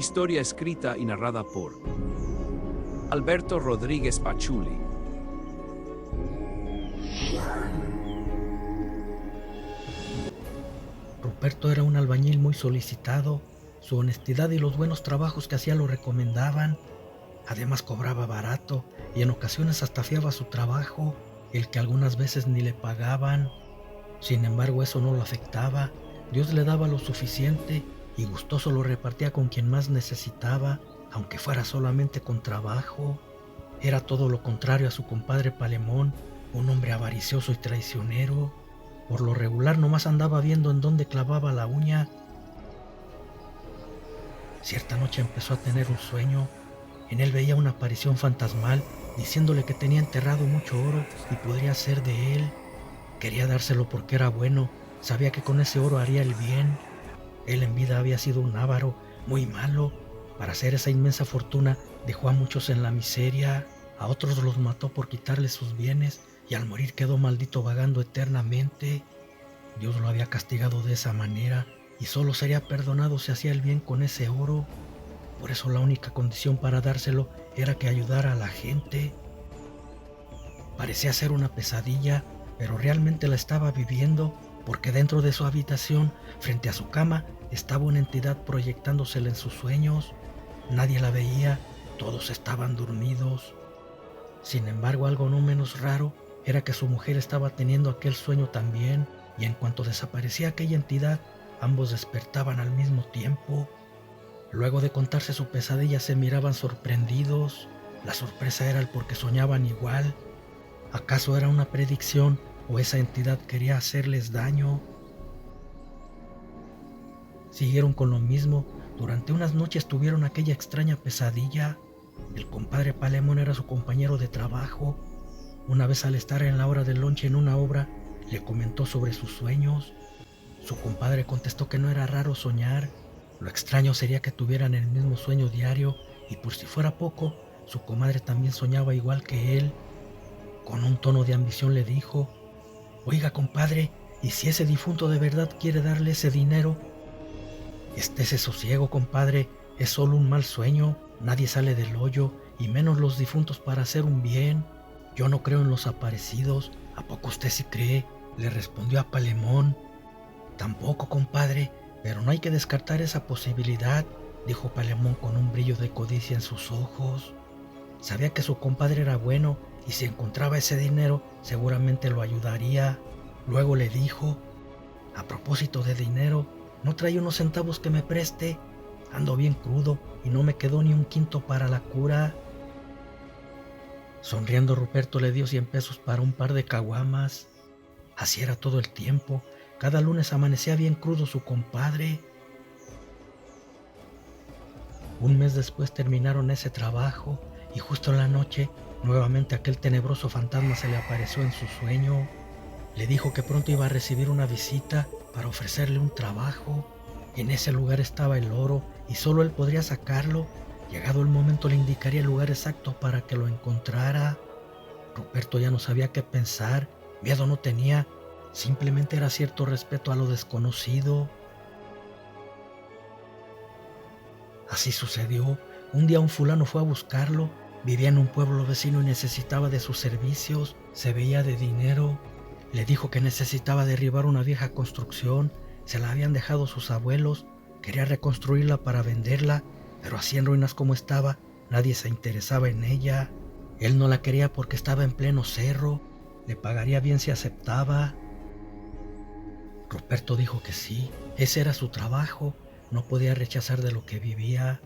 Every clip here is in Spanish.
Historia escrita y narrada por Alberto Rodríguez Pachuli. Ruperto era un albañil muy solicitado. Su honestidad y los buenos trabajos que hacía lo recomendaban. Además cobraba barato y en ocasiones hasta fiaba su trabajo, el que algunas veces ni le pagaban. Sin embargo, eso no lo afectaba. Dios le daba lo suficiente y gustoso lo repartía con quien más necesitaba, aunque fuera solamente con trabajo. Era todo lo contrario a su compadre Palemón, un hombre avaricioso y traicionero. Por lo regular nomás andaba viendo en dónde clavaba la uña. Cierta noche empezó a tener un sueño. En él veía una aparición fantasmal diciéndole que tenía enterrado mucho oro y podría ser de él. Quería dárselo porque era bueno, sabía que con ese oro haría el bien. Él en vida había sido un avaro, muy malo. Para hacer esa inmensa fortuna dejó a muchos en la miseria, a otros los mató por quitarles sus bienes y al morir quedó maldito vagando eternamente. Dios lo había castigado de esa manera y solo sería perdonado si hacía el bien con ese oro. Por eso la única condición para dárselo era que ayudara a la gente. Parecía ser una pesadilla, pero realmente la estaba viviendo, porque dentro de su habitación, frente a su cama, estaba una entidad proyectándosela en sus sueños. Nadie la veía, todos estaban dormidos. Sin embargo, algo no menos raro era que su mujer estaba teniendo aquel sueño también, y en cuanto desaparecía aquella entidad, ambos despertaban al mismo tiempo. Luego de contarse su pesadilla se miraban sorprendidos. La sorpresa era el porque soñaban igual. ¿Acaso era una predicción o esa entidad quería hacerles daño? Siguieron con lo mismo. Durante unas noches tuvieron aquella extraña pesadilla. El compadre Palemón era su compañero de trabajo. Una vez al estar en la hora del lonche en una obra, le comentó sobre sus sueños. Su compadre contestó que no era raro soñar. Lo extraño sería que tuvieran el mismo sueño diario y por si fuera poco, su comadre también soñaba igual que él. Con un tono de ambición le dijo: «Oiga, compadre, ¿y si ese difunto de verdad quiere darle ese dinero?» «Estése sosiego, compadre, es solo un mal sueño, nadie sale del hoyo, y menos los difuntos para hacer un bien. Yo no creo en los aparecidos, ¿a poco usted sí cree?», le respondió a Palemón. «Tampoco, compadre, pero no hay que descartar esa posibilidad», dijo Palemón con un brillo de codicia en sus ojos. Sabía que su compadre era bueno y si encontraba ese dinero seguramente lo ayudaría. Luego le dijo: «A propósito de dinero, ¿no trae unos centavos que me preste? Ando bien crudo y no me quedó ni un quinto para la cura». Sonriendo, Ruperto le dio 100 pesos para un par de caguamas. Así era todo el tiempo. Cada lunes amanecía bien crudo su compadre. Un mes después terminaron ese trabajo y justo en la noche, nuevamente aquel tenebroso fantasma se le apareció en su sueño. Le dijo que pronto iba a recibir una visita para ofrecerle un trabajo. En ese lugar estaba el oro y solo él podría sacarlo. Llegado el momento le indicaría el lugar exacto para que lo encontrara. Ruperto ya no sabía qué pensar, miedo no tenía, simplemente era cierto respeto a lo desconocido. Así sucedió. Un día un fulano fue a buscarlo. Vivía en un pueblo vecino y necesitaba de sus servicios. Se veía de dinero. Le dijo que necesitaba derribar una vieja construcción. Se la habían dejado sus abuelos. Quería reconstruirla para venderla, pero así en ruinas como estaba, nadie se interesaba en ella. Él no la quería porque estaba en pleno cerro. Le pagaría bien si aceptaba. Ruperto dijo que sí. Ese era su trabajo. No podía rechazar de lo que vivía.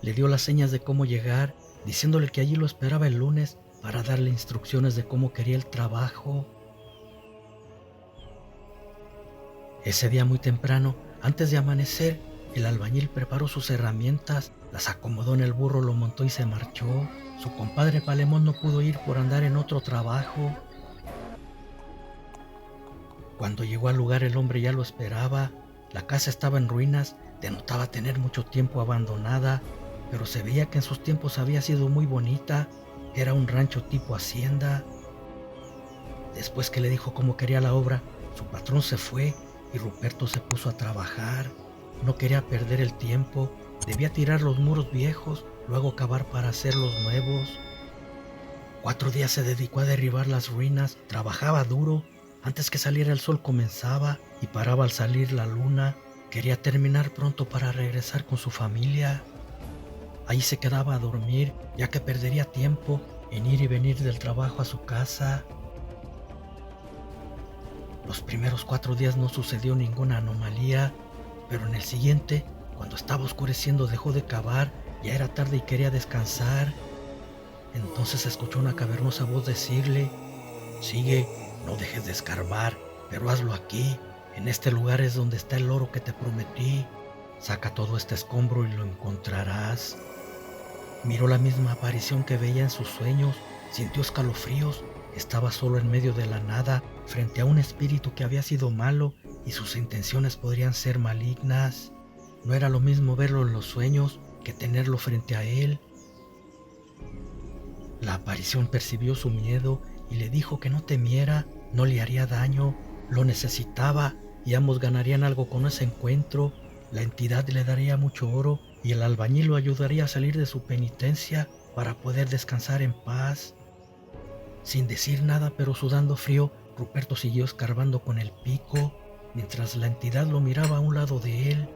Le dio las señas de cómo llegar, diciéndole que allí lo esperaba el lunes para darle instrucciones de cómo quería el trabajo. Ese día muy temprano, antes de amanecer, el albañil preparó sus herramientas, las acomodó en el burro, lo montó y se marchó. Su compadre Palemón no pudo ir por andar en otro trabajo. Cuando llegó al lugar el hombre ya lo esperaba. La casa estaba en ruinas, denotaba tener mucho tiempo abandonada, pero se veía que en sus tiempos había sido muy bonita. Era un rancho tipo hacienda. Después que le dijo cómo quería la obra, su patrón se fue y Ruperto se puso a trabajar. No quería perder el tiempo, Debía tirar los muros viejos, luego cavar para hacer los nuevos. 4 días se dedicó a derribar las ruinas, trabajaba duro. Antes que saliera el sol comenzaba y paraba al salir la luna. Quería terminar pronto para regresar con su familia. Ahí se quedaba a dormir, ya que perdería tiempo en ir y venir del trabajo a su casa. Los primeros 4 días no sucedió ninguna anomalía, pero en el siguiente, cuando estaba oscureciendo, dejó de cavar, ya era tarde y quería descansar. Entonces escuchó una cavernosa voz decirle: «Sigue, no dejes de escarbar, pero hazlo aquí. En este lugar es donde está el oro que te prometí. Saca todo este escombro y lo encontrarás». Miró la misma aparición que veía en sus sueños, sintió escalofríos. Estaba solo en medio de la nada, frente a un espíritu que había sido malo y sus intenciones podrían ser malignas. No era lo mismo verlo en los sueños que tenerlo frente a él. La aparición percibió su miedo y le dijo que no temiera, no le haría daño, lo necesitaba y ambos ganarían algo con ese encuentro. La entidad le daría mucho oro y el albañil lo ayudaría a salir de su penitencia para poder descansar en paz. Sin decir nada, pero sudando frío, Ruperto siguió escarbando con el pico, mientras la entidad lo miraba a un lado de él.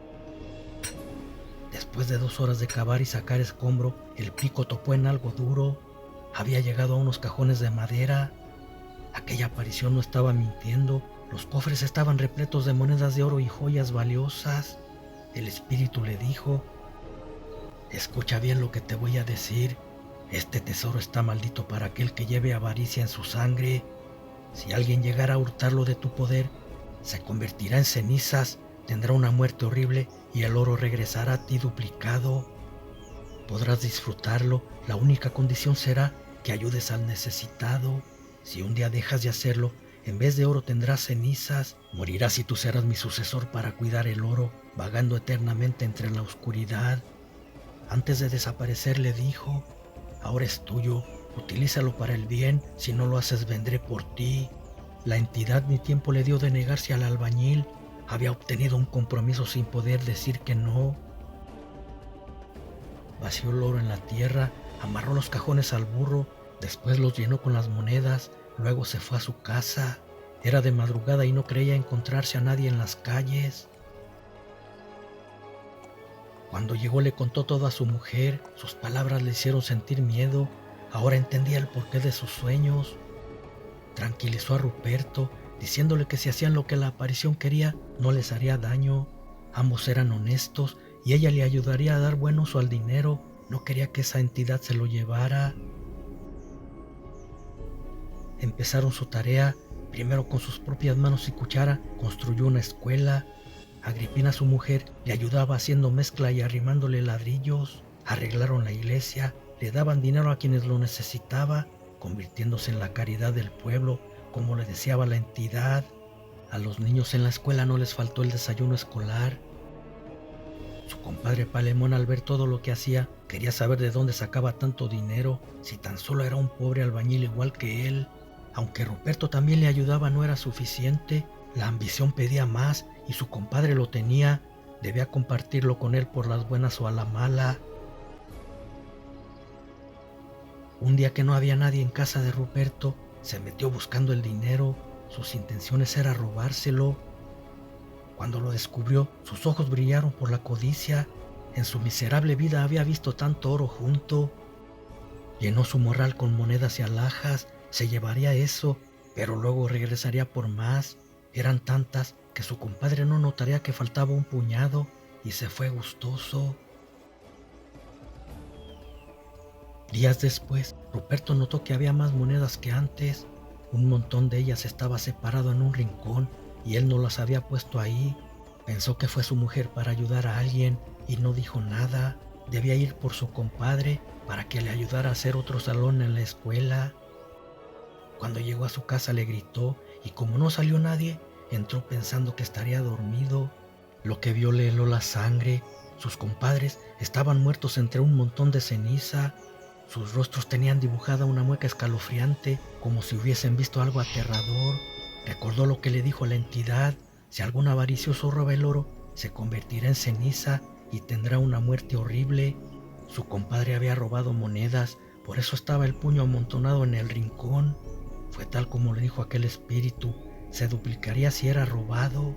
Después de 2 horas de cavar y sacar escombro, el pico topó en algo duro. Había llegado a unos cajones de madera. Aquella aparición no estaba mintiendo. Los cofres estaban repletos de monedas de oro y joyas valiosas. El espíritu le dijo: «Escucha bien lo que te voy a decir. Este tesoro está maldito para aquel que lleve avaricia en su sangre. Si alguien llegara a hurtarlo de tu poder, se convertirá en cenizas, tendrá una muerte horrible y el oro regresará a ti duplicado. Podrás disfrutarlo, la única condición será que ayudes al necesitado. Si un día dejas de hacerlo, en vez de oro tendrás cenizas. Morirás y tú serás mi sucesor para cuidar el oro, vagando eternamente entre la oscuridad». Antes de desaparecer le dijo: «Ahora es tuyo, utilízalo para el bien, si no lo haces vendré por ti». La entidad ni tiempo le dio de negarse al albañil. Había obtenido un compromiso sin poder decir que no. Vació el oro en la tierra, amarró los cajones al burro, después los llenó con las monedas, luego se fue a su casa. Era de madrugada y no creía encontrarse a nadie en las calles. Cuando llegó le contó todo a su mujer. Sus palabras le hicieron sentir miedo. Ahora entendía el porqué de sus sueños. Tranquilizó a Ruperto, diciéndole que si hacían lo que la aparición quería, no les haría daño. Ambos eran honestos y ella le ayudaría a dar buen uso al dinero. No quería que esa entidad se lo llevara. Empezaron su tarea. Primero con sus propias manos y cuchara construyó una escuela. Agripina, su mujer, le ayudaba haciendo mezcla y arrimándole ladrillos. Arreglaron la iglesia, le daban dinero a quienes lo necesitaba, convirtiéndose en la caridad del pueblo, como le deseaba la entidad. A los niños en la escuela no les faltó el desayuno escolar. Su compadre Palemón, al ver todo lo que hacía, quería saber de dónde sacaba tanto dinero, si tan solo era un pobre albañil igual que él. Aunque Ruperto también le ayudaba, no era suficiente. La ambición pedía más y su compadre lo tenía. Debía compartirlo con él por las buenas o a la mala. Un día que no había nadie en casa de Ruperto, se metió buscando el dinero. Sus intenciones eran robárselo. Cuando lo descubrió, sus ojos brillaron por la codicia. En su miserable vida había visto tanto oro junto. Llenó su morral con monedas y alhajas. Se llevaría eso, pero luego regresaría por más. Eran tantas que su compadre no notaría que faltaba un puñado y se fue gustoso. Días después, Ruperto notó que había más monedas que antes. Un montón de ellas estaba separado en un rincón y él no las había puesto ahí. Pensó que fue su mujer para ayudar a alguien y no dijo nada. Debía ir por su compadre para que le ayudara a hacer otro salón en la escuela. Cuando llegó a su casa le gritó y como no salió nadie, entró pensando que estaría dormido. Lo que vio le heló la sangre. Sus compadres estaban muertos entre un montón de ceniza. Sus rostros tenían dibujada una mueca escalofriante, como si hubiesen visto algo aterrador. Recordó lo que le dijo la entidad: si algún avaricioso roba el oro, se convertirá en ceniza y tendrá una muerte horrible. Su compadre había robado monedas, por eso estaba el puño amontonado en el rincón. Fue tal como le dijo aquel espíritu, se duplicaría si era robado.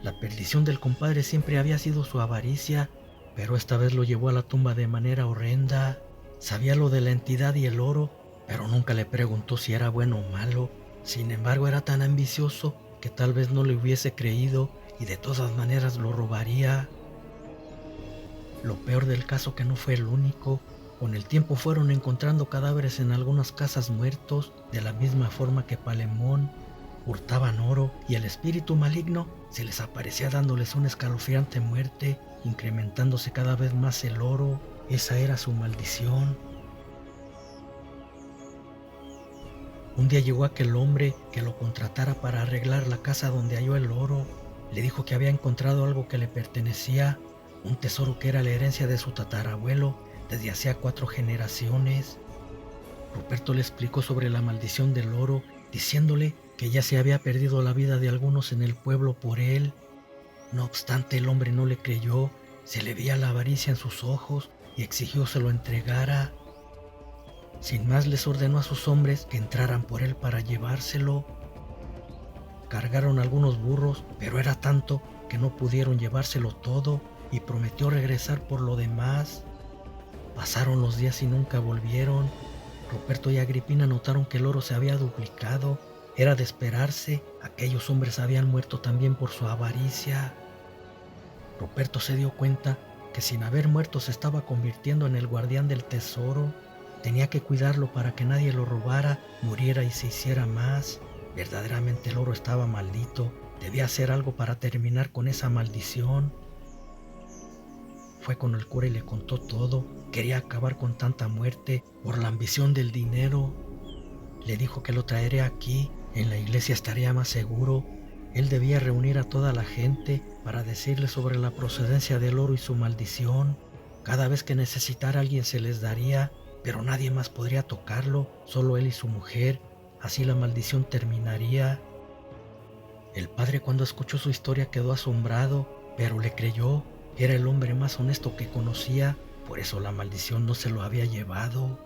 La perdición del compadre siempre había sido su avaricia, pero esta vez lo llevó a la tumba de manera horrenda. Sabía lo de la entidad y el oro, pero nunca le preguntó si era bueno o malo. Sin embargo, era tan ambicioso que tal vez no le hubiese creído y de todas maneras lo robaría. Lo peor del caso que no fue el único. Con el tiempo fueron encontrando cadáveres en algunas casas muertos, de la misma forma que Palemón. Hurtaban oro y el espíritu maligno se les aparecía dándoles una escalofriante muerte, incrementándose cada vez más el oro. Esa era su maldición. Un día llegó aquel hombre que lo contratara para arreglar la casa donde halló el oro. Le dijo que había encontrado algo que le pertenecía, un tesoro que era la herencia de su tatarabuelo desde hacía 4 generaciones. Ruperto le explicó sobre la maldición del oro, diciéndole que ya se había perdido la vida de algunos en el pueblo por él. No obstante, el hombre no le creyó, se le veía la avaricia en sus ojos y exigió se lo entregara. Sin más, les ordenó a sus hombres que entraran por él para llevárselo. Cargaron algunos burros, pero era tanto que no pudieron llevárselo todo y prometió regresar por lo demás. Pasaron los días y nunca volvieron. Ruperto y Agripina notaron que el oro se había duplicado. Era de esperarse, aquellos hombres habían muerto también por su avaricia. Ruperto se dio cuenta que sin haber muerto se estaba convirtiendo en el guardián del tesoro. Tenía que cuidarlo para que nadie lo robara, muriera y se hiciera más. Verdaderamente el oro estaba maldito. Debía hacer algo para terminar con esa maldición. Fue con el cura y le contó todo. Quería acabar con tanta muerte por la ambición del dinero. Le dijo que lo traería aquí, en la iglesia estaría más seguro. Él debía reunir a toda la gente para decirle sobre la procedencia del oro y su maldición. Cada vez que necesitara alguien se les daría, pero nadie más podría tocarlo, solo él y su mujer. Así la maldición terminaría. El padre, cuando escuchó su historia, quedó asombrado, pero le creyó. Era el hombre más honesto que conocía, por eso la maldición no se lo había llevado.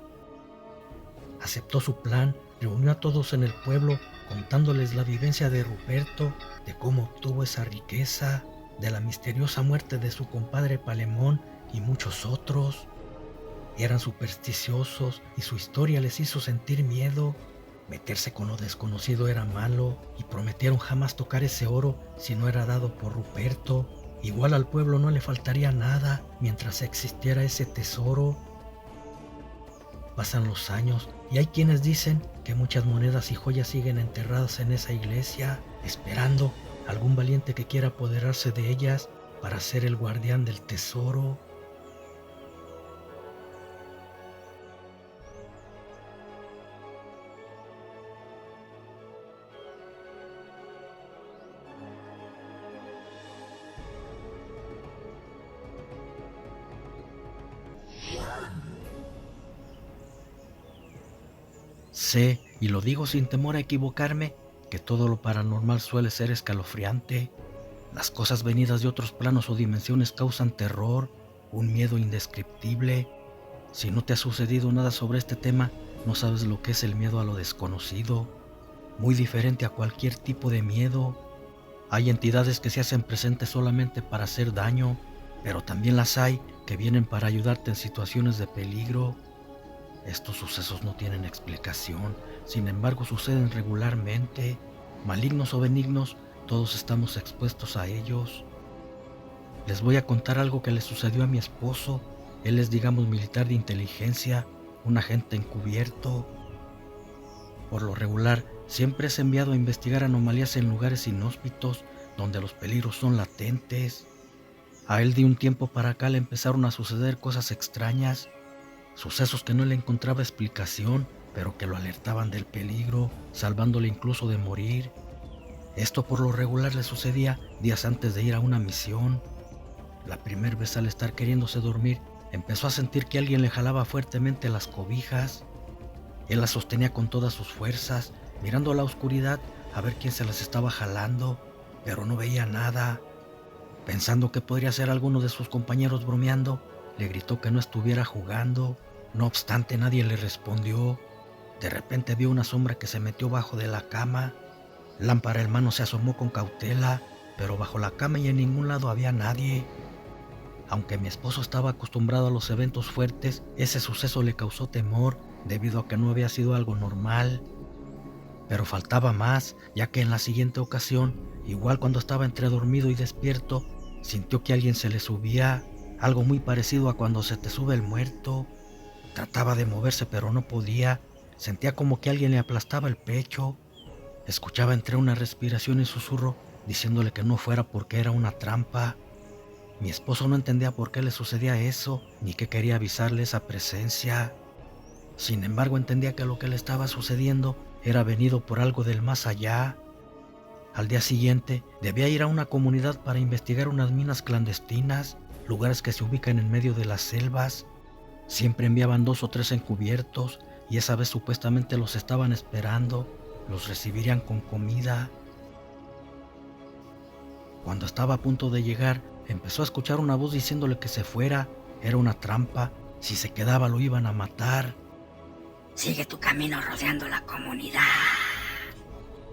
Aceptó su plan, reunió a todos en el pueblo, contándoles la vivencia de Ruperto, de cómo obtuvo esa riqueza, de la misteriosa muerte de su compadre Palemón y muchos otros. Eran supersticiosos y su historia les hizo sentir miedo. Meterse con lo desconocido era malo y prometieron jamás tocar ese oro si no era dado por Ruperto. Igual al pueblo no le faltaría nada mientras existiera ese tesoro. Pasan los años y hay quienes dicen que muchas monedas y joyas siguen enterradas en esa iglesia, esperando algún valiente que quiera apoderarse de ellas para ser el guardián del tesoro. Sé, y lo digo sin temor a equivocarme, que todo lo paranormal suele ser escalofriante. Las cosas venidas de otros planos o dimensiones causan terror, un miedo indescriptible. Si no te ha sucedido nada sobre este tema, no sabes lo que es el miedo a lo desconocido. Muy diferente a cualquier tipo de miedo. Hay entidades que se hacen presentes solamente para hacer daño, pero también las hay que vienen para ayudarte en situaciones de peligro. Estos sucesos no tienen explicación, sin embargo suceden regularmente. Malignos o benignos, todos estamos expuestos a ellos. Les voy a contar algo que le sucedió a mi esposo. Él es, digamos, militar de inteligencia, un agente encubierto. Por lo regular, siempre es enviado a investigar anomalías en lugares inhóspitos, donde los peligros son latentes. A él de un tiempo para acá le empezaron a suceder cosas extrañas, sucesos que no le encontraba explicación, pero que lo alertaban del peligro, salvándole incluso de morir. Esto por lo regular le sucedía días antes de ir a una misión. La primera vez, al estar queriéndose dormir, empezó a sentir que alguien le jalaba fuertemente las cobijas. Él las sostenía con todas sus fuerzas, mirando a la oscuridad a ver quién se las estaba jalando, pero no veía nada. Pensando que podría ser alguno de sus compañeros bromeando, le gritó que no estuviera jugando. No obstante, nadie le respondió. De repente vio una sombra que se metió bajo de la cama. Lámpara en mano se asomó con cautela, pero bajo la cama y en ningún lado había nadie. Aunque mi esposo estaba acostumbrado a los eventos fuertes, ese suceso le causó temor debido a que no había sido algo normal. Pero faltaba más, ya que en la siguiente ocasión, igual cuando estaba entre dormido y despierto, sintió que alguien se le subía, algo muy parecido a cuando se te sube el muerto. Trataba de moverse pero no podía, sentía como que alguien le aplastaba el pecho. Escuchaba entre una respiración y susurro diciéndole que no fuera porque era una trampa. Mi esposo no entendía por qué le sucedía eso, ni que quería avisarle esa presencia. Sin embargo, entendía que lo que le estaba sucediendo era venido por algo del más allá. Al día siguiente, debía ir a una comunidad para investigar unas minas clandestinas, lugares que se ubican en medio de las selvas. Siempre enviaban 2 o 3 encubiertos, y esa vez supuestamente los estaban esperando, los recibirían con comida. Cuando estaba a punto de llegar, empezó a escuchar una voz diciéndole que se fuera, era una trampa, si se quedaba lo iban a matar. Sigue tu camino rodeando la comunidad,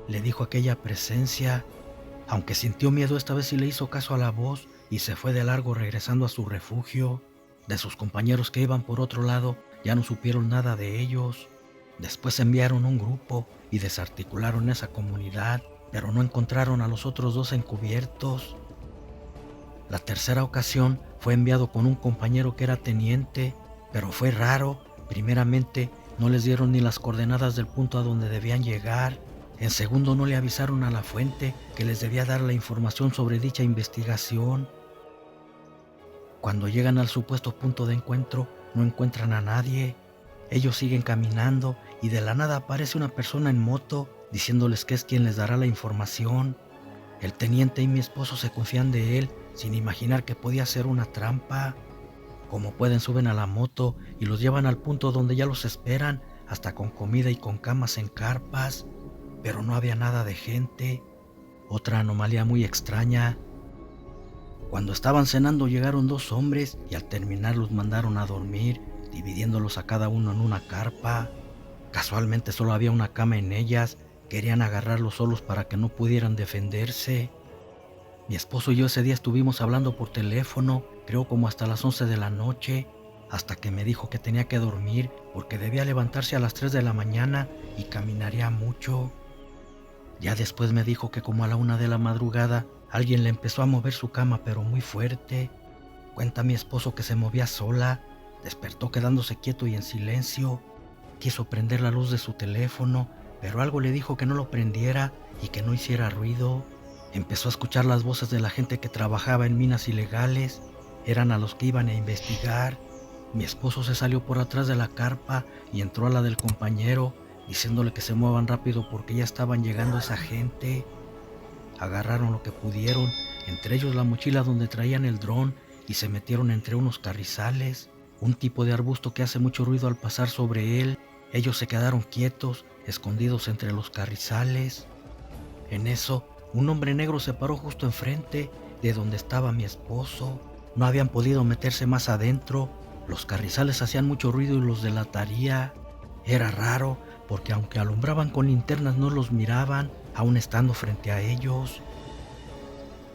le dijo aquella presencia. Aunque sintió miedo, esta vez sí le hizo caso a la voz y se fue de largo regresando a su refugio. De sus compañeros que iban por otro lado, ya no supieron nada de ellos. Después enviaron un grupo y desarticularon esa comunidad, pero no encontraron a los otros 2 encubiertos. La tercera ocasión fue enviado con un compañero que era teniente, pero fue raro. Primeramente, no les dieron ni las coordenadas del punto a donde debían llegar. En segundo, no le avisaron a la fuente que les debía dar la información sobre dicha investigación. Cuando llegan al supuesto punto de encuentro, no encuentran a nadie. Ellos siguen caminando y de la nada aparece una persona en moto diciéndoles que es quien les dará la información. El teniente y mi esposo se confían de él sin imaginar que podía ser una trampa. Como pueden, suben a la moto y los llevan al punto donde ya los esperan, hasta con comida y con camas en carpas, pero no había nada de gente. Otra anomalía muy extraña. Cuando estaban cenando llegaron 2 hombres y al terminar los mandaron a dormir, dividiéndolos a cada uno en una carpa. Casualmente solo había una cama en ellas, querían agarrarlos solos para que no pudieran defenderse. Mi esposo y yo ese día estuvimos hablando por teléfono, creo como hasta las 11 de la noche, hasta que me dijo que tenía que dormir porque debía levantarse a las 3 de la mañana y caminaría mucho. Ya después me dijo que como a la 1 de la madrugada alguien le empezó a mover su cama pero muy fuerte. Cuenta mi esposo que se movía sola, despertó quedándose quieto y en silencio. Quiso prender la luz de su teléfono, pero algo le dijo que no lo prendiera y que no hiciera ruido. Empezó a escuchar las voces de la gente que trabajaba en minas ilegales. Eran a los que iban a investigar. Mi esposo se salió por atrás de la carpa y entró a la del compañero, diciéndole que se muevan rápido porque ya estaban llegando esa gente. Agarraron lo que pudieron, entre ellos la mochila donde traían el dron, y se metieron entre unos carrizales, un tipo de arbusto que hace mucho ruido al pasar sobre él. Ellos se quedaron quietos, escondidos entre los carrizales. En eso, un hombre negro se paró justo enfrente de donde estaba mi esposo. No habían podido meterse más adentro. Los carrizales hacían mucho ruido y los delataría. Era raro, porque aunque alumbraban con linternas no los miraban, aún estando frente a ellos.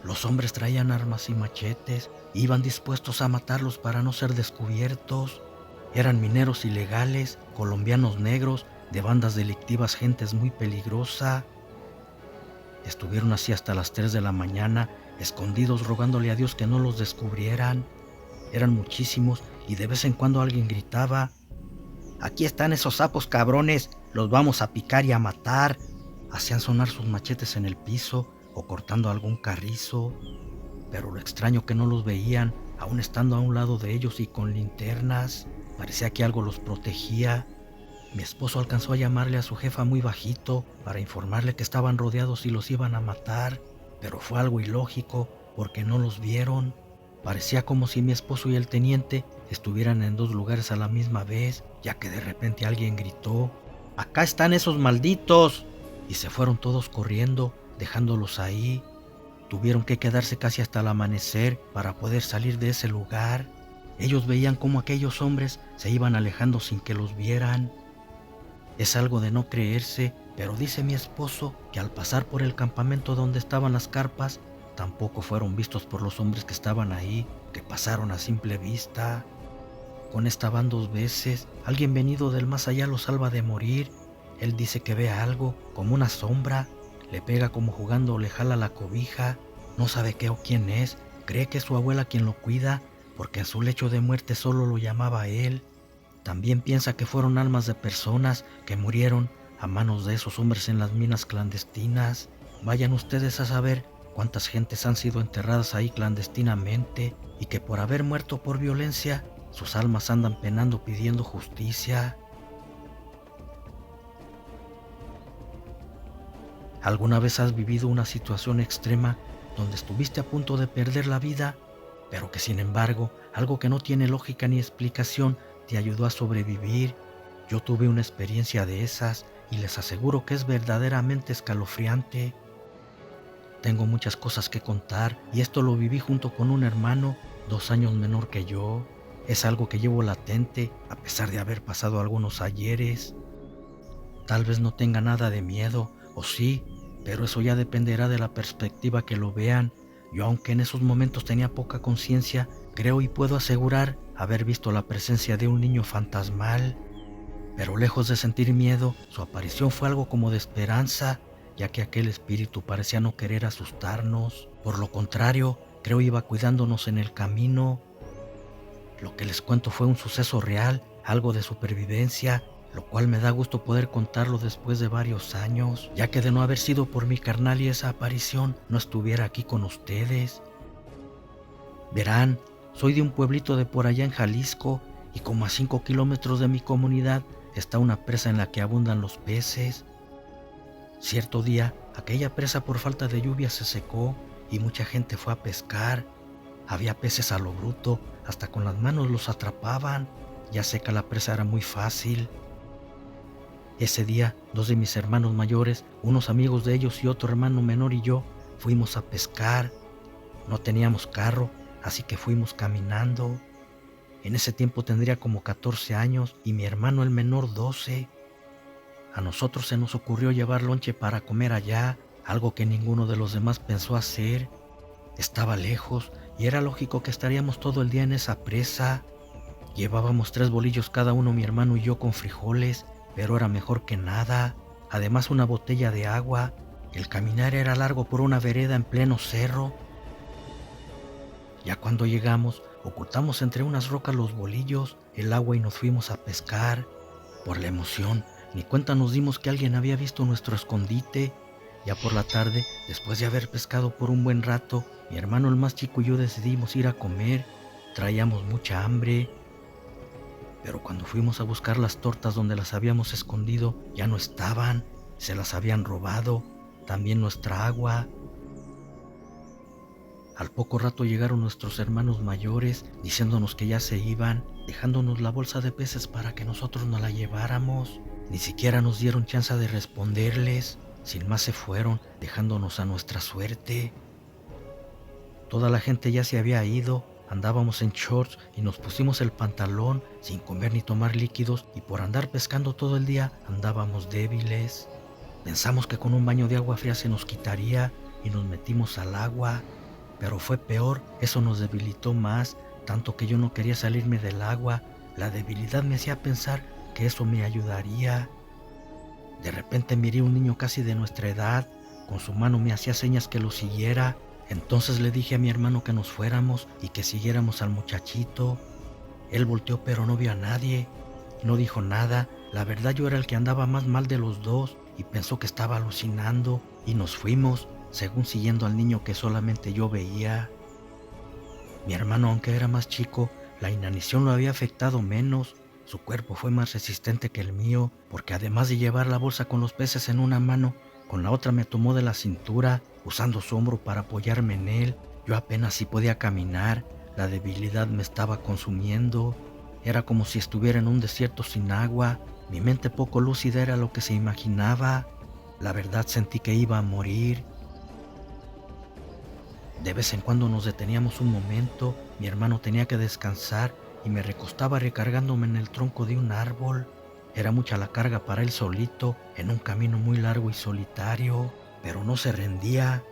Los hombres traían armas y machetes, iban dispuestos a matarlos para no ser descubiertos. Eran mineros ilegales, colombianos negros, de bandas delictivas, gentes muy peligrosa. Estuvieron así hasta las 3 de la mañana, escondidos rogándole a Dios que no los descubrieran. Eran muchísimos y de vez en cuando alguien gritaba: «Aquí están esos sapos cabrones, los vamos a picar y a matar». Hacían sonar sus machetes en el piso o cortando algún carrizo, pero lo extraño que no los veían, aún estando a un lado de ellos y con linternas. Parecía que algo los protegía. Mi esposo alcanzó a llamarle a su jefa muy bajito para informarle que estaban rodeados y los iban a matar, pero fue algo ilógico porque no los vieron. Parecía como si mi esposo y el teniente estuvieran en 2 lugares a la misma vez, ya que de repente alguien gritó: «¡Acá están esos malditos!» Y se fueron todos corriendo, dejándolos ahí. Tuvieron que quedarse casi hasta el amanecer para poder salir de ese lugar. Ellos veían cómo aquellos hombres se iban alejando sin que los vieran. Es algo de no creerse, pero dice mi esposo que al pasar por el campamento donde estaban las carpas, tampoco fueron vistos por los hombres que estaban ahí, que pasaron a simple vista. Con esta van 2 veces, alguien venido del más allá los salva de morir. Él dice que ve algo, como una sombra, le pega como jugando o le jala la cobija, no sabe qué o quién es, cree que es su abuela quien lo cuida, porque en su lecho de muerte solo lo llamaba a él. También piensa que fueron almas de personas que murieron a manos de esos hombres en las minas clandestinas. Vayan ustedes a saber cuántas gentes han sido enterradas ahí clandestinamente y que por haber muerto por violencia, sus almas andan penando pidiendo justicia. ¿Alguna vez has vivido una situación extrema donde estuviste a punto de perder la vida, pero que sin embargo algo que no tiene lógica ni explicación te ayudó a sobrevivir? Yo tuve una experiencia de esas y les aseguro que es verdaderamente escalofriante. Tengo muchas cosas que contar y esto lo viví junto con un hermano 2 años menor que yo. Es algo que llevo latente a pesar de haber pasado algunos ayeres. Tal vez no tenga nada de miedo, o sí, pero eso ya dependerá de la perspectiva que lo vean. Yo, aunque en esos momentos tenía poca conciencia, creo y puedo asegurar haber visto la presencia de un niño fantasmal. Pero lejos de sentir miedo, su aparición fue algo como de esperanza, ya que aquel espíritu parecía no querer asustarnos. Por lo contrario, creo iba cuidándonos en el camino. Lo que les cuento fue un suceso real, algo de supervivencia, lo cual me da gusto poder contarlo después de varios años, ya que de no haber sido por mi carnal y esa aparición, no estuviera aquí con ustedes. Verán, soy de un pueblito de por allá en Jalisco, y como a 5 kilómetros de mi comunidad está una presa en la que abundan los peces. Cierto día, aquella presa por falta de lluvia se secó y mucha gente fue a pescar. Había peces a lo bruto, hasta con las manos los atrapaban. Ya seca la presa era muy fácil. Ese día, 2 de mis hermanos mayores, unos amigos de ellos y otro hermano menor y yo fuimos a pescar. No teníamos carro, así que fuimos caminando. En ese tiempo tendría como 14 años y mi hermano el menor 12. A nosotros se nos ocurrió llevar lonche para comer allá, algo que ninguno de los demás pensó hacer. Estaba lejos y era lógico que estaríamos todo el día en esa presa. Llevábamos 3 bolillos cada uno, mi hermano y yo, con frijoles, pero era mejor que nada. Además, una botella de agua. El caminar era largo por una vereda en pleno cerro. Ya cuando llegamos, ocultamos entre unas rocas los bolillos, el agua y nos fuimos a pescar. Por la emoción, ni cuenta nos dimos que alguien había visto nuestro escondite. Ya por la tarde, después de haber pescado por un buen rato, mi hermano el más chico y yo decidimos ir a comer. Traíamos mucha hambre. Pero cuando fuimos a buscar las tortas donde las habíamos escondido, ya no estaban, se las habían robado, también nuestra agua. Al poco rato llegaron nuestros hermanos mayores diciéndonos que ya se iban, dejándonos la bolsa de peces para que nosotros nos la lleváramos. Ni siquiera nos dieron chance de responderles, sin más se fueron, dejándonos a nuestra suerte. Toda la gente ya se había ido. Andábamos en shorts y nos pusimos el pantalón sin comer ni tomar líquidos, y por andar pescando todo el día andábamos débiles. Pensamos que con un baño de agua fría se nos quitaría y nos metimos al agua, pero fue peor, eso nos debilitó más, tanto que yo no quería salirme del agua. La debilidad me hacía pensar que eso me ayudaría. De repente miré a un niño casi de nuestra edad, con su mano me hacía señas que lo siguiera. Entonces le dije a mi hermano que nos fuéramos y que siguiéramos al muchachito. Él volteó pero no vio a nadie, no dijo nada. La verdad, yo era el que andaba más mal de los dos y pensó que estaba alucinando, y nos fuimos, según siguiendo al niño que solamente yo veía. Mi hermano, aunque era más chico, la inanición lo había afectado menos. Su cuerpo fue más resistente que el mío, porque además de llevar la bolsa con los peces en una mano, con la otra me tomó de la cintura, usando su hombro para apoyarme en él. Yo apenas si podía caminar, la debilidad me estaba consumiendo. Era como si estuviera en un desierto sin agua. Mi mente poco lúcida era lo que se imaginaba. La verdad, sentí que iba a morir. De vez en cuando nos deteníamos un momento, mi hermano tenía que descansar y me recostaba recargándome en el tronco de un árbol. Era mucha la carga para él solito, en un camino muy largo y solitario, pero no se rendía.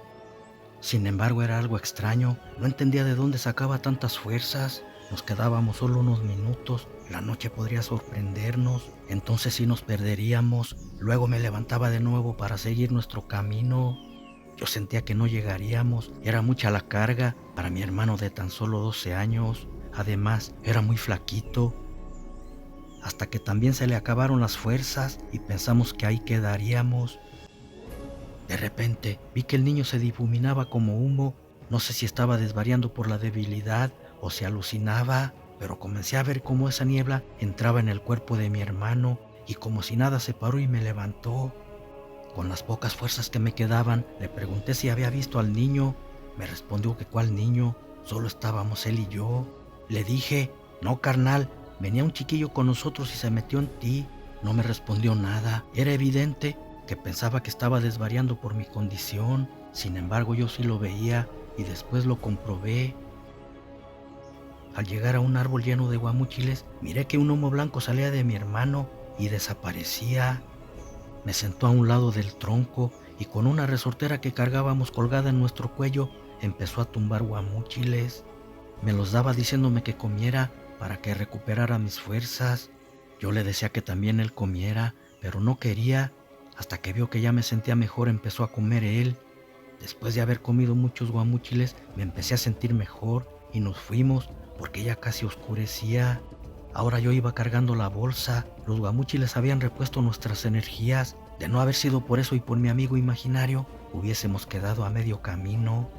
Sin embargo, era algo extraño, no entendía de dónde sacaba tantas fuerzas. Nos quedábamos solo unos minutos, la noche podría sorprendernos, entonces sí nos perderíamos. Luego me levantaba de nuevo para seguir nuestro camino. Yo sentía que no llegaríamos, era mucha la carga para mi hermano de tan solo 12 años. Además, era muy flaquito. Hasta que también se le acabaron las fuerzas y pensamos que ahí quedaríamos. De repente vi que el niño se difuminaba como humo. No sé si estaba desvariando por la debilidad o si alucinaba, pero comencé a ver cómo esa niebla entraba en el cuerpo de mi hermano y como si nada se paró y me levantó. Con las pocas fuerzas que me quedaban, le pregunté si había visto al niño. Me respondió que cuál niño, solo estábamos él y yo. Le dije, no carnal, venía un chiquillo con nosotros y se metió en ti. No me respondió nada, era evidente que pensaba que estaba desvariando por mi condición. Sin embargo, yo sí lo veía y después lo comprobé. Al llegar a un árbol lleno de guamúchiles, miré que un humo blanco salía de mi hermano y desaparecía. Me sentó a un lado del tronco y con una resortera que cargábamos colgada en nuestro cuello, empezó a tumbar guamúchiles. Me los daba diciéndome que comiera para que recuperara mis fuerzas. Yo le decía que también él comiera, pero no quería. Hasta que vio que ya me sentía mejor, empezó a comer él. Después de haber comido muchos guamúchiles, me empecé a sentir mejor y nos fuimos porque ya casi oscurecía. Ahora yo iba cargando la bolsa. Los guamúchiles habían repuesto nuestras energías. De no haber sido por eso y por mi amigo imaginario, hubiésemos quedado a medio camino.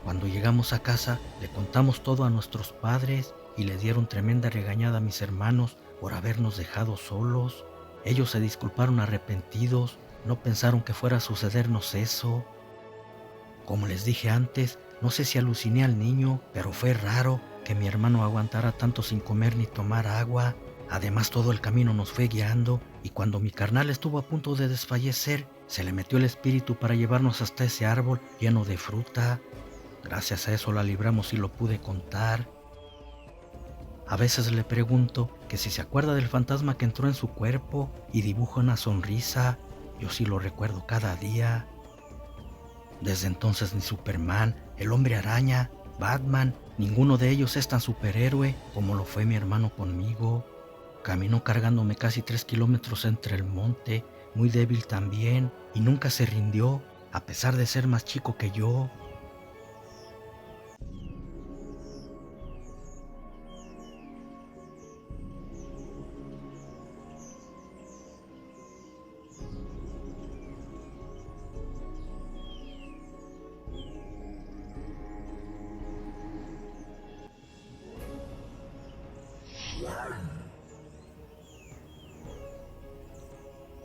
Cuando llegamos a casa, le contamos todo a nuestros padres y le dieron tremenda regañada a mis hermanos por habernos dejado solos. Ellos se disculparon arrepentidos, no pensaron que fuera a sucedernos eso. Como les dije antes, no sé si aluciné al niño, pero fue raro que mi hermano aguantara tanto sin comer ni tomar agua. Además, todo el camino nos fue guiando y cuando mi carnal estuvo a punto de desfallecer, se le metió el espíritu para llevarnos hasta ese árbol lleno de fruta. Gracias a eso la libramos y lo pude contar. A veces le pregunto que si se acuerda del fantasma que entró en su cuerpo y dibuja una sonrisa. Yo sí lo recuerdo cada día. Desde entonces ni Superman, el Hombre Araña, Batman, ninguno de ellos es tan superhéroe como lo fue mi hermano conmigo. Caminó cargándome casi 3 kilómetros entre el monte, muy débil también, y nunca se rindió, a pesar de ser más chico que yo.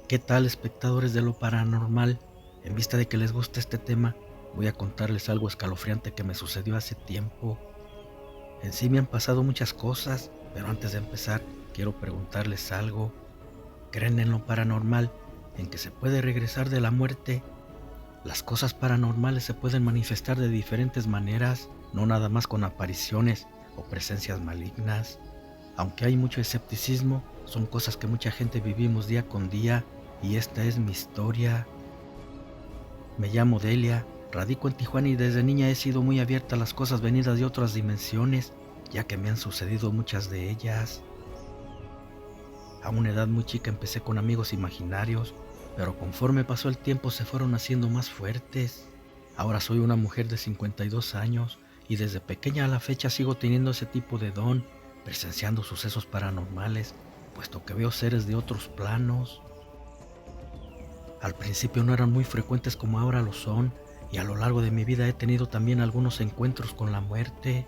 ¿Qué tal, espectadores de lo paranormal? En vista de que les gusta este tema, voy a contarles algo escalofriante que me sucedió hace tiempo. En sí me han pasado muchas cosas, pero antes de empezar, quiero preguntarles algo. ¿Creen en lo paranormal, en que se puede regresar de la muerte? Las cosas paranormales se pueden manifestar de diferentes maneras, no nada más con apariciones o presencias malignas. Aunque hay mucho escepticismo, son cosas que mucha gente vivimos día con día y esta es mi historia. Me llamo Delia, radico en Tijuana y desde niña he sido muy abierta a las cosas venidas de otras dimensiones, ya que me han sucedido muchas de ellas. A una edad muy chica empecé con amigos imaginarios, pero conforme pasó el tiempo se fueron haciendo más fuertes. Ahora soy una mujer de 52 años y desde pequeña a la fecha sigo teniendo ese tipo de don, presenciando sucesos paranormales, puesto que veo seres de otros planos. Al principio no eran muy frecuentes como ahora lo son, y a lo largo de mi vida he tenido también algunos encuentros con la muerte.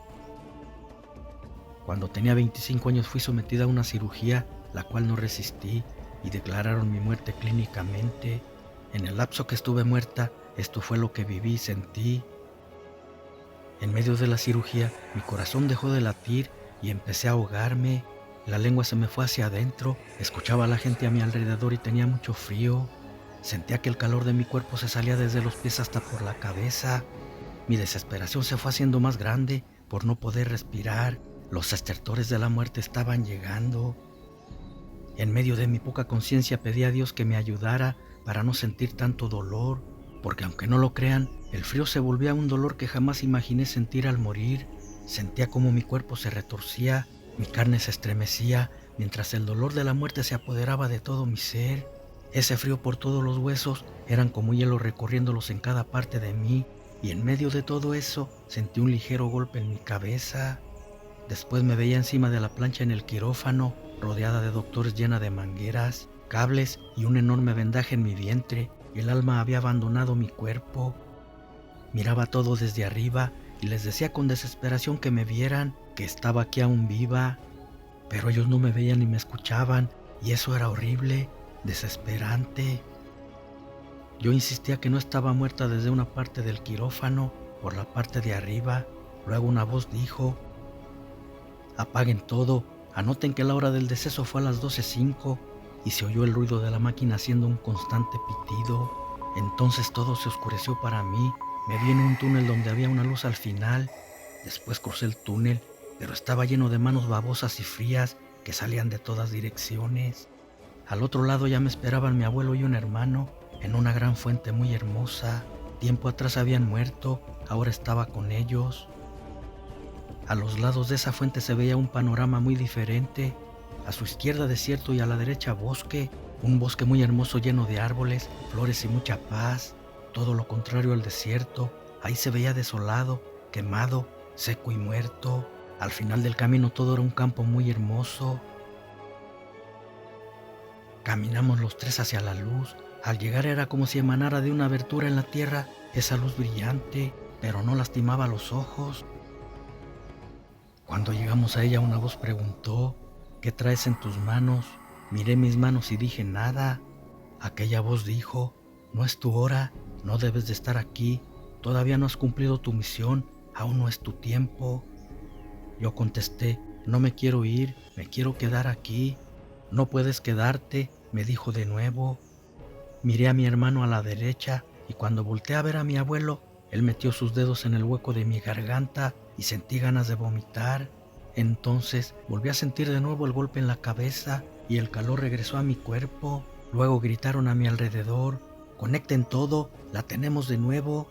Cuando tenía 25 años fui sometida a una cirugía, la cual no resistí, y declararon mi muerte clínicamente. En el lapso que estuve muerta, esto fue lo que viví y sentí. En medio de la cirugía, mi corazón dejó de latir y empecé a ahogarme. La lengua se me fue hacia adentro, escuchaba a la gente a mi alrededor y tenía mucho frío. Sentía que el calor de mi cuerpo se salía desde los pies hasta por la cabeza. Mi desesperación se fue haciendo más grande por no poder respirar. Los estertores de la muerte estaban llegando. En medio de mi poca conciencia pedí a Dios que me ayudara para no sentir tanto dolor, porque aunque no lo crean, el frío se volvía un dolor que jamás imaginé sentir al morir. Sentía como mi cuerpo se retorcía, mi carne se estremecía, mientras el dolor de la muerte se apoderaba de todo mi ser. Ese frío por todos los huesos eran como hielo recorriéndolos en cada parte de mí, y en medio de todo eso sentí un ligero golpe en mi cabeza. Después me veía encima de la plancha en el quirófano, rodeada de doctores, llena de mangueras, cables y un enorme vendaje en mi vientre. El alma había abandonado mi cuerpo. Miraba todo desde arriba y les decía con desesperación que me vieran, que estaba aquí aún viva, pero ellos no me veían ni me escuchaban, y eso era horrible, desesperante. Yo insistía que no estaba muerta desde una parte del quirófano, por la parte de arriba. Luego una voz dijo: apaguen todo, anoten que la hora del deceso fue a las 12:05, y se oyó el ruido de la máquina haciendo un constante pitido. Entonces todo se oscureció para mí. Me vi en un túnel donde había una luz al final. Después crucé el túnel, pero estaba lleno de manos babosas y frías que salían de todas direcciones. Al otro lado ya me esperaban mi abuelo y un hermano, en una gran fuente muy hermosa. Tiempo atrás habían muerto, ahora estaba con ellos. A los lados de esa fuente se veía un panorama muy diferente. A su izquierda desierto y a la derecha bosque, un bosque muy hermoso lleno de árboles, flores y mucha paz. Todo lo contrario al desierto, ahí se veía desolado, quemado, seco y muerto. Al final del camino todo era un campo muy hermoso. Caminamos los tres hacia la luz. Al llegar era como si emanara de una abertura en la tierra esa luz brillante, pero no lastimaba los ojos. Cuando llegamos a ella, una voz preguntó: ¿qué traes en tus manos? Miré mis manos y dije: nada. Aquella voz dijo: no es tu hora, no debes de estar aquí, todavía no has cumplido tu misión, aún no es tu tiempo. Yo contesté: no me quiero ir, me quiero quedar aquí. No puedes quedarte, me dijo de nuevo. Miré a mi hermano a la derecha y cuando volteé a ver a mi abuelo, él metió sus dedos en el hueco de mi garganta y sentí ganas de vomitar. Entonces volví a sentir de nuevo el golpe en la cabeza y el calor regresó a mi cuerpo. Luego gritaron a mi alrededor: conecten todo, la tenemos de nuevo.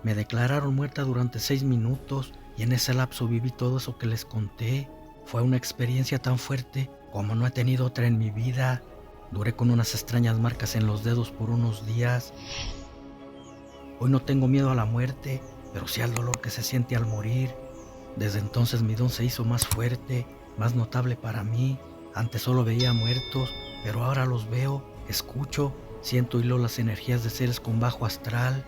Me declararon muerta durante 6 minutos y en ese lapso viví todo eso que les conté. Fue una experiencia tan fuerte como no he tenido otra en mi vida. Duré con unas extrañas marcas en los dedos por unos días. Hoy no tengo miedo a la muerte, pero sí al dolor que se siente al morir. Desde entonces mi don se hizo más fuerte, más notable para mí. Antes solo veía muertos, pero ahora los veo, escucho, siento y leo las energías de seres con bajo astral.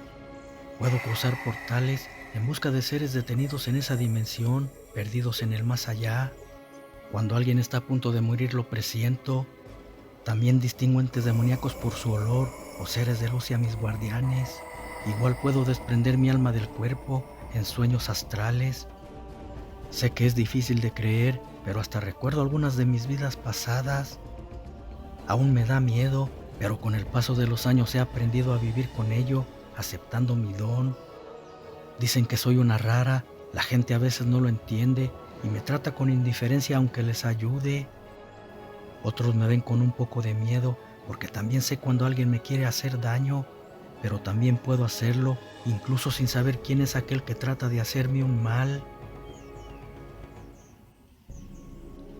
Puedo cruzar portales en busca de seres detenidos en esa dimensión, perdidos en el más allá. Cuando alguien está a punto de morir lo presiento. También distingo entes demoníacos por su olor o seres de luz y a mis guardianes. Igual puedo desprender mi alma del cuerpo en sueños astrales. Sé que es difícil de creer, pero hasta recuerdo algunas de mis vidas pasadas. Aún me da miedo, pero con el paso de los años he aprendido a vivir con ello, aceptando mi don. Dicen que soy una rara, la gente a veces no lo entiende y me trata con indiferencia aunque les ayude. Otros me ven con un poco de miedo porque también sé cuando alguien me quiere hacer daño, pero también puedo hacerlo incluso sin saber quién es aquel que trata de hacerme un mal.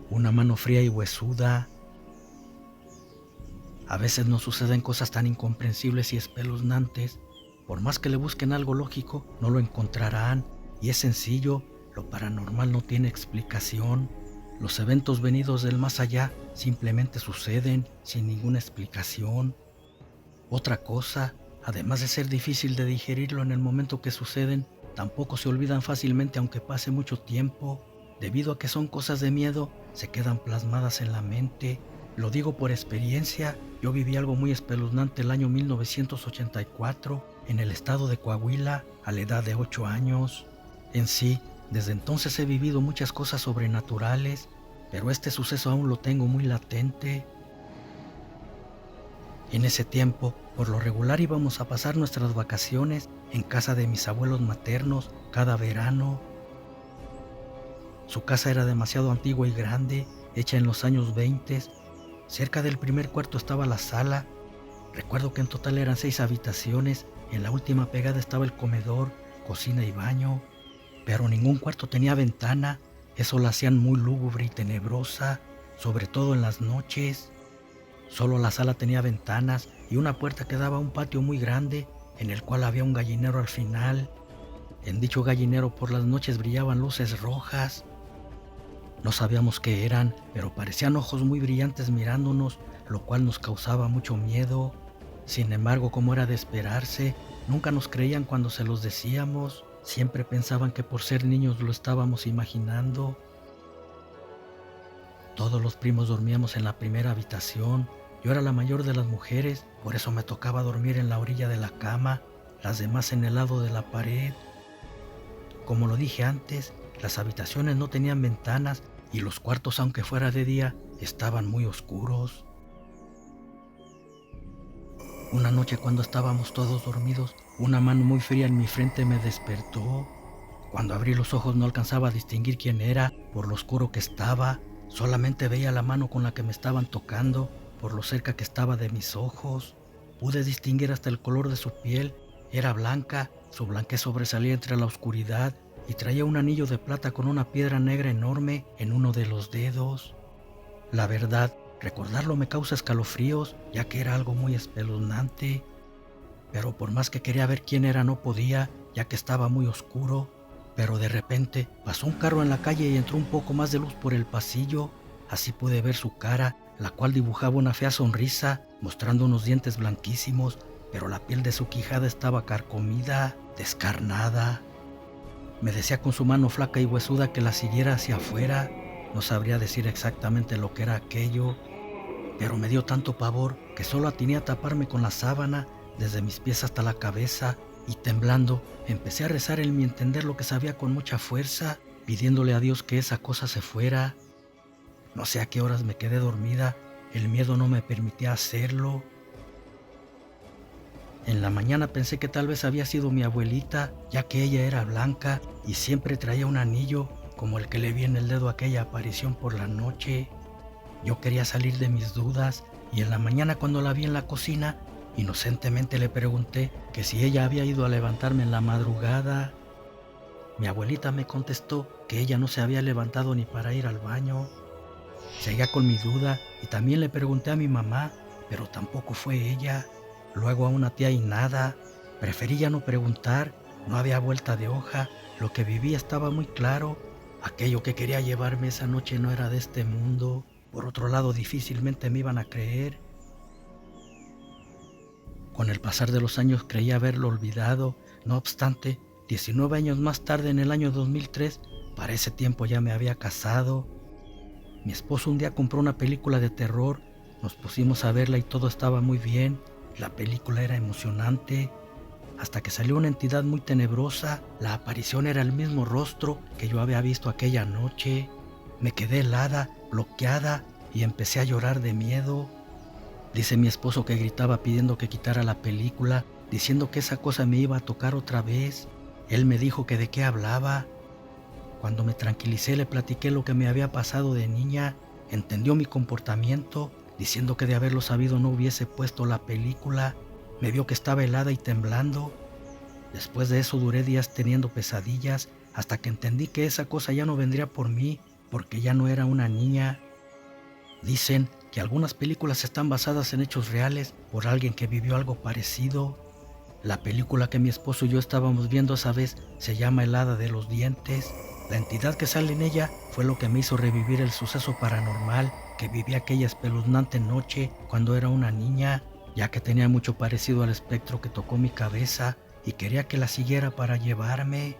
Una mano fría y huesuda. A veces nos suceden cosas tan incomprensibles y espeluznantes. Por más que le busquen algo lógico, no lo encontrarán. Y es sencillo, lo paranormal no tiene explicación. Los eventos venidos del más allá simplemente suceden sin ninguna explicación. Otra cosa, además de ser difícil de digerirlo en el momento que suceden, tampoco se olvidan fácilmente aunque pase mucho tiempo. Debido a que son cosas de miedo, se quedan plasmadas en la mente. Lo digo por experiencia, yo viví algo muy espeluznante el año 1984 en el estado de Coahuila a la edad de 8 años. En sí, desde entonces he vivido muchas cosas sobrenaturales, pero este suceso aún lo tengo muy latente. En ese tiempo, por lo regular íbamos a pasar nuestras vacaciones en casa de mis abuelos maternos cada verano. Su casa era demasiado antigua y grande, hecha en los años 20. Cerca del primer cuarto estaba la sala. Recuerdo que en total eran 6 habitaciones. En la última pegada estaba el comedor, cocina y baño. Pero ningún cuarto tenía ventana. Eso la hacían muy lúgubre y tenebrosa, sobre todo en las noches. Solo la sala tenía ventanas y una puerta que daba a un patio muy grande, en el cual había un gallinero al final. En dicho gallinero por las noches brillaban luces rojas. No sabíamos qué eran, pero parecían ojos muy brillantes mirándonos, lo cual nos causaba mucho miedo. Sin embargo, como era de esperarse, nunca nos creían cuando se los decíamos. Siempre pensaban que por ser niños lo estábamos imaginando. Todos los primos dormíamos en la primera habitación. Yo era la mayor de las mujeres, por eso me tocaba dormir en la orilla de la cama, las demás en el lado de la pared. Como lo dije antes, las habitaciones no tenían ventanas y los cuartos, aunque fuera de día, estaban muy oscuros. Una noche cuando estábamos todos dormidos, una mano muy fría en mi frente me despertó. Cuando abrí los ojos no alcanzaba a distinguir quién era por lo oscuro que estaba. Solamente veía la mano con la que me estaban tocando por lo cerca que estaba de mis ojos. Pude distinguir hasta el color de su piel. Era blanca, su blanquez sobresalía entre la oscuridad y traía un anillo de plata con una piedra negra enorme en uno de los dedos. La verdad, recordarlo me causa escalofríos, ya que era algo muy espeluznante. Pero por más que quería ver quién era no podía, ya que estaba muy oscuro. Pero de repente pasó un carro en la calle y entró un poco más de luz por el pasillo. Así pude ver su cara, la cual dibujaba una fea sonrisa, mostrando unos dientes blanquísimos, pero la piel de su quijada estaba carcomida, descarnada. Me decía con su mano flaca y huesuda que la siguiera hacia afuera. No sabría decir exactamente lo que era aquello, pero me dio tanto pavor que solo atiné a taparme con la sábana desde mis pies hasta la cabeza y temblando empecé a rezar en mi entender lo que sabía con mucha fuerza, pidiéndole a Dios que esa cosa se fuera. No sé a qué horas me quedé dormida, el miedo no me permitía hacerlo. En la mañana pensé que tal vez había sido mi abuelita, ya que ella era blanca y siempre traía un anillo como el que le vi en el dedo a aquella aparición por la noche. Yo quería salir de mis dudas y en la mañana cuando la vi en la cocina, inocentemente le pregunté que si ella había ido a levantarme en la madrugada. Mi abuelita me contestó que ella no se había levantado ni para ir al baño. Seguía con mi duda y también le pregunté a mi mamá, pero tampoco fue ella. Luego a una tía y nada. Preferí ya no preguntar, no había vuelta de hoja. Lo que vivía estaba muy claro. Aquello que quería llevarme esa noche no era de este mundo. Por otro lado, difícilmente me iban a creer. Con el pasar de los años creí haberlo olvidado. No obstante, 19 años más tarde, en el año 2003, para ese tiempo ya me había casado. Mi esposo un día compró una película de terror. Nos pusimos a verla y todo estaba muy bien. La película era emocionante. Hasta que salió una entidad muy tenebrosa. La aparición era el mismo rostro que yo había visto aquella noche. Me quedé helada, bloqueada y empecé a llorar de miedo. Dice mi esposo que gritaba pidiendo que quitara la película, diciendo que esa cosa me iba a tocar otra vez. Él me dijo que de qué hablaba. Cuando me tranquilicé le platiqué lo que me había pasado de niña. Entendió mi comportamiento, diciendo que de haberlo sabido no hubiese puesto la película. Me vio que estaba helada y temblando. Después de eso duré días teniendo pesadillas hasta que entendí que esa cosa ya no vendría por mí, porque ya no era una niña. Dicen que algunas películas están basadas en hechos reales por alguien que vivió algo parecido. La película que mi esposo y yo estábamos viendo esa vez se llama El Hada de los Dientes. La entidad que sale en ella fue lo que me hizo revivir el suceso paranormal que viví aquella espeluznante noche cuando era una niña, ya que tenía mucho parecido al espectro que tocó mi cabeza y quería que la siguiera para llevarme.